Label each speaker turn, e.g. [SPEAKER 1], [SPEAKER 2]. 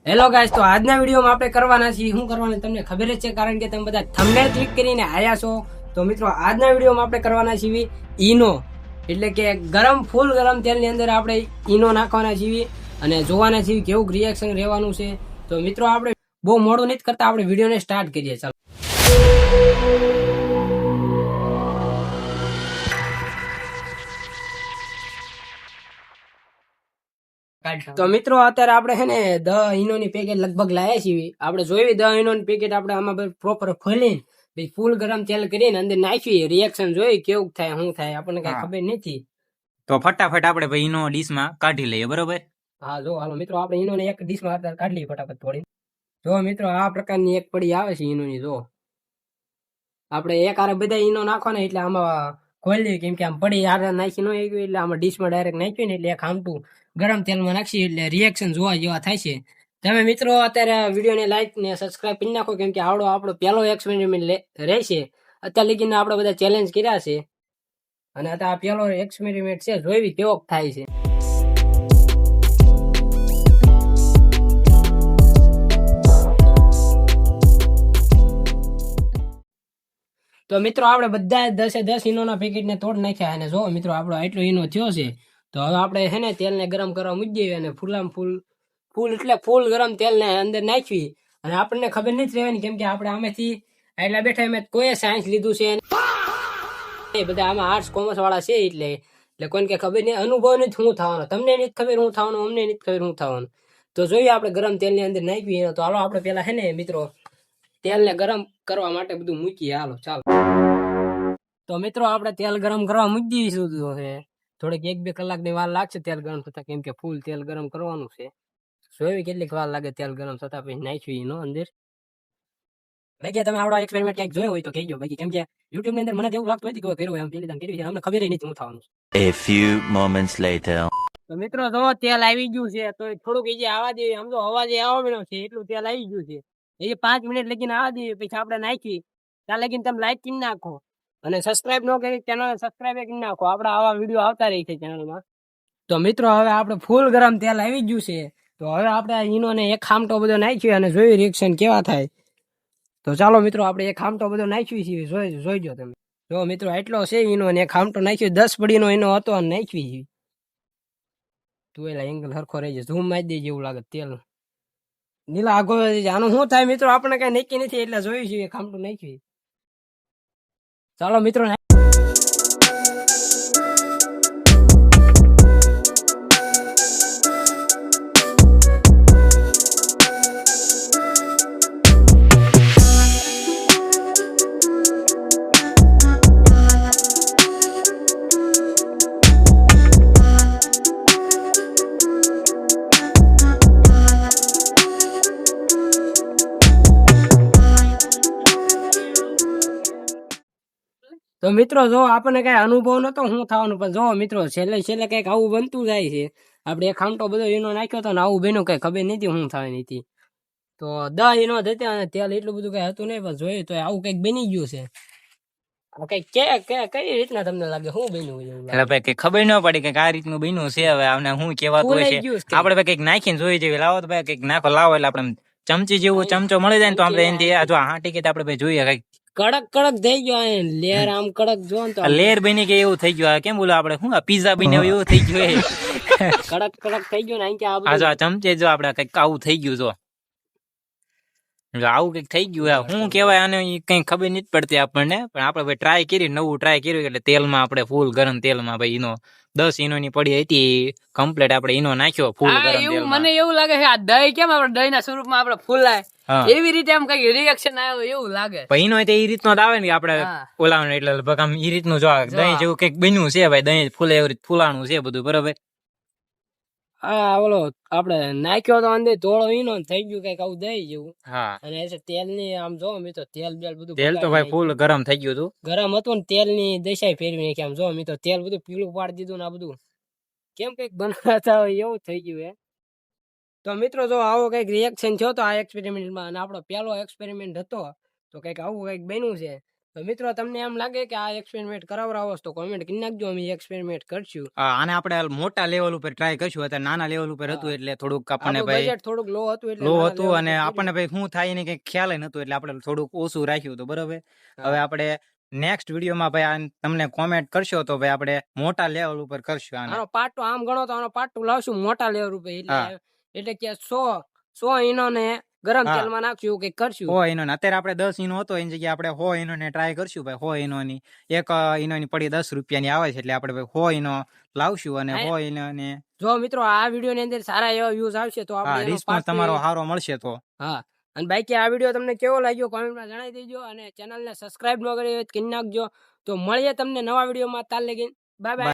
[SPEAKER 1] Hello guys, તો આજના વિડીયોમાં આપણે કરવાના છીએ શું કરવાનું તમને ખબર જ છે, કારણ કે તમે બધા થંબનેલ ક્લિક કરીને આયા છો. તો મિત્રો આજના વિડીયોમાં આપણે કરવાના છીએ ઈનો, એટલે કે ફૂલ ગરમ તેલની અંદર આપણે ઈનો નાખવાના છીએ અને જોવાના છીએ કેવું રિએક્શન રહેવાનું છે. તો મિત્રો આપણે બહુ મોડું નથી કરતા, આપણે વિડીયોને સ્ટાર્ટ કરીએ. ચાલો. તો મિત્રો અત્યારે આપણે છે ને 10 ઈનોની પેકેટ લગભગ લાયા છીએ. આપણે જોઈ 10 ઈનોની પેકેટ આપણે આમાં પ્રોપર ખોલીને પછી ફૂલ ગરમ તેલ કરીને અંદર નાખી રિએક્શન જોઈ કેવું થાય શું થાય આપણને કઈ ખબર નથી.
[SPEAKER 2] તો ફટાફટ આપણે ભાઈ ઈનો ડીશમાં કાઢી લઈએ, બરોબર?
[SPEAKER 1] હા, જો હાલો મિત્રો આપણે ઈનોને એક ડીશમાં અત્યારે કાઢી લઈએ ફટાફટ થોડી. જો મિત્રો આ પ્રકારની એક પડી આવે છે ઈનોની. જો આપણે એક આરે બધા ઈનો નાખવાના એટલે આમાં ખોલી, કેમ કે આમ પડી યાર નાખી ન આવી એટલે આમાં ડીશમાં ડાયરેક્ટ નાખ્યું ને એટલે એક આમટું ગરમ તેલમાં નાખી એટલે રિએક્શન જોવા જેવા થાય છે. તમે મિત્રો અત્યારે વિડીયોને લાઈક ને સબસ્ક્રાઇબ કરી નાખો, કેમ કે આપણો પહેલો એક્સપેરિમેન્ટ રહેશે. અત્યાર લગીને આપણે બધા ચેલેન્જ કર્યા છે અને આ પહેલો એક્સપેરિમેન્ટ છે, જોઈ કેવો થાય છે. તો મિત્રો આપણે બધા 10 ઈનોના પેકેટને તોડ નાખ્યા અને જો મિત્રો આપણો આટલો ઈનો થયો છે. તો હવે આપણે છે ને તેલને ગરમ કરવા મૂકી દઈએ અને ફૂલ ગરમ તેલને અંદર નાખવી. અને આપણને ખબર નથી રહેવાની, કેમ કે આપણે આમેથી એટલા બેઠા એમ કોઈ સાયન્સ લીધું છે બધા આમાં આર્ટ્સ કોમર્સ વાળા છે એટલે કોઈને કઈ ખબર નહીં, અનુભવ નથી શું થવાનો, તમને નથી ખબર શું થવાનું, અમને નથી ખબર શું થવાનું. તો જોઈએ આપણે ગરમ તેલની અંદર નાખવી. તો હાલો આપણે પેલા છે ને મિત્રો તેલને ગરમ કરવા માટે બધું મૂકીએ. હાલો ચાલો. તો મિત્રો આપણે તેલ ગરમ કરવા મૂકી દઈશું. થોડીક 1-2 કલાકની વાર લાગશે તેલ ગરમ થતા, કેમ કે ફૂલ તેલ ગરમ કરવાનું છે. જોઈ કેટલીક વાર લાગે તેલ ગરમ થતા, પછી નાખવી નો અંદર. બાકી તમે આવડો એક્સપેરિમેન્ટ ક્યાંક જોયો હોય તો કહેજો, બાકી કેમ કે યુટ્યુબ ની અંદર મને એવું લાગતું હતું કે કર્યું એમ પેલી કર્યું છે, અમને ખબર નથી શું થવાનું.
[SPEAKER 3] A few moments later.
[SPEAKER 1] તો મિત્રો જો તેલ આવી ગયું છે, તો થોડુંક એ જે આવા દે, આમ તો અવાજ આવવાનો છે એટલું તેલ આવી ગયું છે. એ 5 મિનિટ લગીને આવા દઈએ, પછી આપણે નાખી ત્યાં લગીને તમે લાઈક કરી નાખો અને સબસ્ક્રાઇબ ન કરી ચેનલ સબસ્ક્રાઇબ કરી નાખો. આપડા આવા વિડીયો આવતા રહે છે ચેનલમાં. તો મિત્રો હવે આપણે ફૂલ ગરમ તેલ આવી ગયું છે. તો હવે આપણે ઈનોને એક ખામટો બધો નાખ્યો અને જોયું રિએક્શન કેવા થાય. તો ચાલો મિત્રો આપણે એક ખામટો બધો નાખ્યું છે, જોઈજો તમે. જો મિત્રો એટલો છે ઈનો ને એક ખામટો નાખ્યો, 10 પડીનો ઈનો હતો અને નાખવી છે. તું એલા એંગલ હરખો રહેજે, ઝૂમ મારી દે જેવું લાગે તેલ નીલા આગો. આનું શું થાય મિત્રો આપણે કઈ નક્કી નથી, એટલે જોયું છે ખામટું નાખ્યું. ચાલો મિત્રો. તો મિત્રો જો આપણને કઈ અનુભવ નતો શું થવાનું, પણ જો મિત્રો છેલ્લે કઈક આવું બનતું જાય છે. આપણે એક ખામટો બધો ઈનો નાખ્યો હતો ને આવું બન્યું, કઈ ખબર નથી શું થવાની હતી. તો 10 ઈનો હતા અને તેલ એટલું બધું કઈ હતું નહીં, પણ જોયું તો આવું કઈક બની ગયું છે. કઈ રીતના તમને લાગે શું બન્યું?
[SPEAKER 2] એટલે ભાઈ કઈ ખબર ન પડી કે આ રીતનું બન્યું છે. હવે આને શું કહેવાતું હોય છે, આપણે ભાઈ કઈક નાખીને જોઈ જેવી લાવો તો ભાઈ કઈક નાખો લાવો એટલે આપણે ચમચી જેવું ચમચો મળી જાય ને તો આપણે એનાથી જો હા ટિકિટ આપણે ભાઈ જોઈએ કઈક
[SPEAKER 1] કડક થઈ ગયો. લેર આમ કડક જો ને તો
[SPEAKER 2] લેર બની કે એવું થઈ ગયું. કેમ બોલો આપણે શું પીઝા બને એવું થઈ ગયું.
[SPEAKER 1] કડક થઈ ગયો ને
[SPEAKER 2] આ ચમચે જો આપણે કઈક આવું થઈ ગયું. જો આવું કઈક થઈ ગયું. શું કેવાય આને કઈ ખબર નથી પડતી આપણને, પણ આપણે ભાઈ ટ્રાય કરી, નવું ટ્રાય કર્યું. એટલે તેલમાં આપણે ફૂલ ગરમ તેલમાં ભાઈ ઈનો 10 ઈનોની પડી હતી કમ્પ્લીટ આપણે ઈનો નાખ્યો ફૂલ ગરમ તેલમાં.
[SPEAKER 1] મને એવું લાગે છે આ દહીં કેમ આપણે દહીં ના સ્વરૂપમાં આપણે ફૂલાય એવી રીતે આમ કઈ રિએક્શન આવ્યો એવું લાગે.
[SPEAKER 2] ઈનો એ રીતનો આવે ને આપણે ઓલાવાનું, એટલે લગભગ આમ એ રીતનું જો દહીં જેવું કઈક બન્યું છે ભાઈ. દહીં ફૂલે એવી રીતે ફૂલાણું છે બધું, બરોબર.
[SPEAKER 1] હા, ઓલો આપણે નાખ્યો તો અંદર થોડો ઈનો થઈ ગયું કઈક આવું દહીં જેવું.
[SPEAKER 2] હા,
[SPEAKER 1] અને તેલ ની આમ જો મિત્રો તેલ બધું
[SPEAKER 2] તેલ તો ભાઈ ફૂલ ગરમ થઈ ગયું હતું.
[SPEAKER 1] ગરમ હતું ને તેલ ની દશાઈ ફેરવી નાખી. આમ જો મિત્રો તેલ બધું પીળું પાડી દીધું ને આ બધું કેમ કઈક બનાવતા હોય એવું થઈ ગયું. તો મિત્રો જો આવો કઈક રિએક્શન થયો તો આ એક્સપેરિમેન્ટમાં, અને આપણો પહેલો એક્સપેરિમેન્ટ હતો તો કઈક આવું કઈક બન્યું છે. તો મિત્રો તમને એમ લાગે કે આ એક્સપેરિમેન્ટ કરાવરાવો તો કોમેન્ટ કરી નાખજો, અમે એક્સપેરિમેન્ટ કરશું.
[SPEAKER 2] આને આપણે મોટા લેવલ ઉપર ટ્રાય કરશું. અત્યારે નાના લેવલ ઉપર હતું એટલે થોડુંક આપણને
[SPEAKER 1] આપણું
[SPEAKER 2] ભાઈ
[SPEAKER 1] બજેટ થોડુંક લો હતું એટલે
[SPEAKER 2] લો
[SPEAKER 1] નાના
[SPEAKER 2] હતું
[SPEAKER 1] level
[SPEAKER 2] અને
[SPEAKER 1] પર
[SPEAKER 2] આપણને ભાઈ શું થાય એની કઈ ખ્યાલ નતું એટલે આપણે થોડુંક ઓછું રાખ્યું હતું. બરોબર. હવે આપણે નેક્સ્ટ વિડીયોમાં ભાઈ તમને કોમેન્ટ કરશો તો ભાઈ આપણે મોટા લેવલ ઉપર કરશું આને.
[SPEAKER 1] આનો પાર્ટ આમ ગણો તો આનો પાર્ટ લાવશું મોટા લેવલ ઉપર, એટલે કે 100 ઈનો ને ગરમ
[SPEAKER 2] હા.
[SPEAKER 1] તેલમાં નાખશું એવું કંઈક કરશું.
[SPEAKER 2] 100 ઈનો ને અત્યારે આપણે 10 ઈનો હતો એની જગ્યાએ આપણે 100 ઈનો ને ટ્રાય કરશું ભાઈ. 100 ઈનોની એક ઈનોની પડી 10 રૂપિયાની આવે છે એટલે આપણે ભાઈ 100 ઈનો લાવશું અને 100 ઈનો ને
[SPEAKER 1] જો મિત્રો આ વિડીયો ની અંદર સારા એવા વ્યૂઝ આવશે તો આપણે એનો
[SPEAKER 2] રિસ્પોન્સ
[SPEAKER 1] part
[SPEAKER 2] તમારો સારો મળશે તો
[SPEAKER 1] હા. અને બાકી આ વિડીયો તમને કેવો લાગ્યો કોમેન્ટમાં જણાવી દેજો, અને ચેનલને સબસ્ક્રાઇબ ન કરી હોય તો કરી નાખજો. તો મળીએ તમને નવા વિડીયોમાં. તાલ લગી બાય બાય.